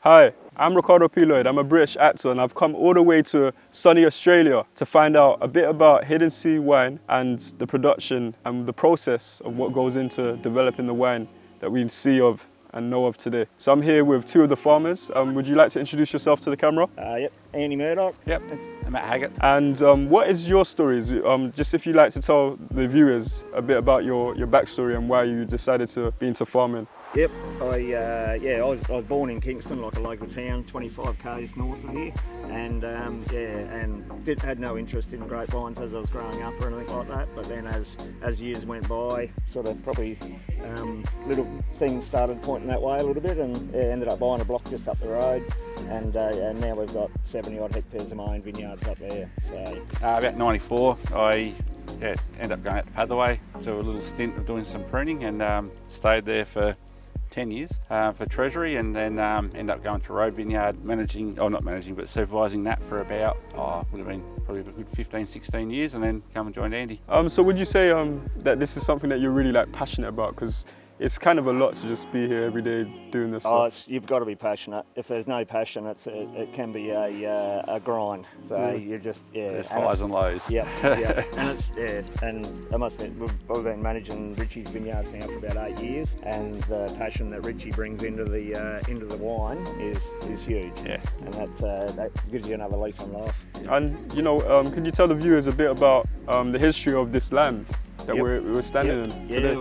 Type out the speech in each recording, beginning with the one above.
Hi, I'm Ricardo P Lloyd. I'm a British actor and I've come all the way to sunny Australia to find out a bit about Hidden Sea wine and the production and the process of what goes into developing the wine that we see of and know of today. So I'm here with two of the farmers. Would you like to introduce yourself to the camera? Yep, Andy Murdoch. Yep, I'm Matt Haggett. And what is your stories? Just if you'd like to tell the viewers a bit about your backstory and why you decided to be into farming. Yep, I was born in Kingston, like a local town, 25 k's north of here, and had no interest in grapevines as I was growing up or anything like that. But then as years went by, sort of probably little things started pointing that way a little bit, and ended up buying a block just up the road, and now we've got 70 odd hectares of my own vineyards up there. So about 94, I ended up going out to Padthaway, do a little stint of doing some pruning, and stayed there for 10 years for Treasury, and then ended up going to Road Vineyard, but supervising that for about, would have been probably a good 15, 16 years, and then come and joined Andy. So would you say that this is something that you're really passionate about? Because it's kind of a lot to just be here every day doing this stuff. You've got to be passionate. If there's no passion, it can be a grind. So you just, There's highs and lows. Yeah, and I must admit, we've been managing Richie's vineyards now for about 8 years, and the passion that Richie brings into the wine is huge. Yeah, and that gives you another lease on life. And can you tell the viewers a bit about the history of this land that we're standing in today?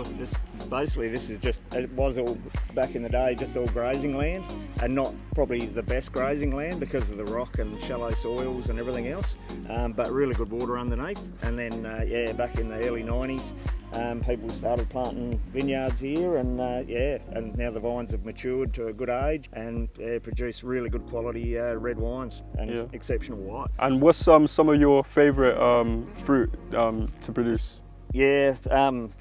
Basically, it was all, back in the day, just all grazing land, and not probably the best grazing land because of the rock and shallow soils and everything else, but really good water underneath. And then, back in the early 90s, people started planting vineyards here, and now the vines have matured to a good age and produce really good quality red wines and exceptional white. And what's some of your favourite fruit to produce? Yeah,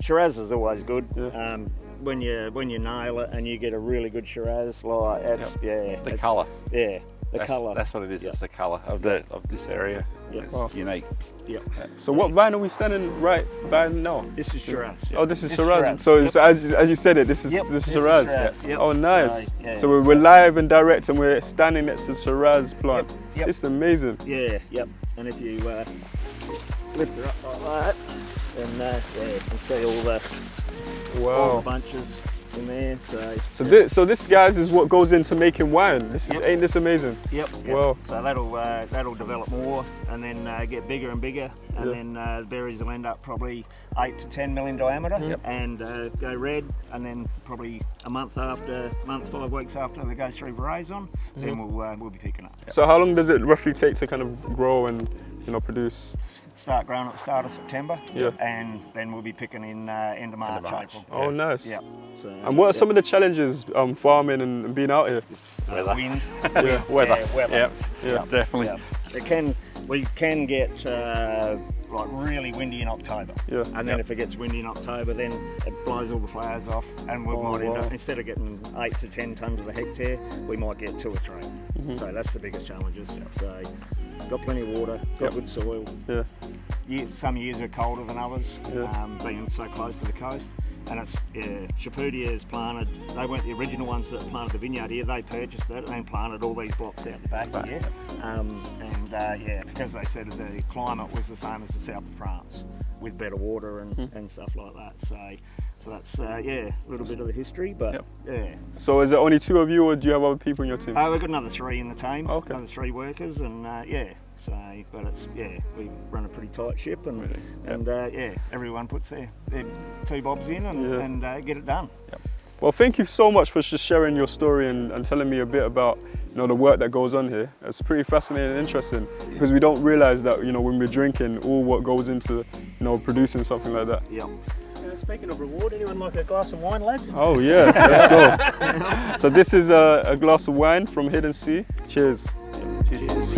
Shiraz is always good. Yeah. When you nail it and you get a really good Shiraz, like the colour. Yeah, the colour. That's what it is. It's the colour of this area. Yep. It's unique. Yep. So what vine are we standing right by now? This is Shiraz. Oh, this is Shiraz. So it's, as you said it, this is Shiraz. Yep. Oh, nice. So we're live and direct, and we're standing next to the Shiraz plant. Yep. It's amazing. Yeah. Yep. And if you lift her up like that, and you can see all the bunches in there. So this, guys, is what goes into making wine. Ain't this amazing? Yep. Wow. So that'll develop more, and then get bigger and bigger, and then the berries will end up probably 8 to 10 mil in diameter, and go red, and then probably a month, 5 weeks after they go through veraison, then we'll be picking up. So how long does it roughly take to kind of grow and produce? Start growing at the start of September, yeah, and then we'll be picking in end of March, April. Oh, nice. Yeah. So, and what are some of the challenges farming and being out here? Weather. Wind. Weather. Weather. Yeah, definitely. Yeah. We can get like really windy in October. Yeah. And then if it gets windy in October, then it blows all the flowers off, and we might end up, instead of getting 8 to 10 tonnes of a hectare, we might get 2 or 3. So that's the biggest challenges. So got plenty of water, got good soil. Yeah. Some years are colder than others, being so close to the coast. And it's Shapudia is planted. They weren't the original ones that planted the vineyard here. They purchased it and then planted all these blocks out the back here. Because they said the climate was the same as the south of France, with better water and stuff like that. So that's a little bit of the history, but So is it only 2 of you, or do you have other people in your team? We've got another 3 in the team. Okay. Another 3 workers, and So, but it's we run a pretty tight ship, and everyone puts their 2 bobs in and get it done. Yep. Well, thank you so much for just sharing your story and telling me a bit about the work that goes on here. It's pretty fascinating and interesting, because we don't realise that when we're drinking, all what goes into producing something like that. Yep. Speaking of reward, anyone like a glass of wine, lads? Oh yeah, let's go. So this is a glass of wine from Hidden Sea. Cheers. Cheers.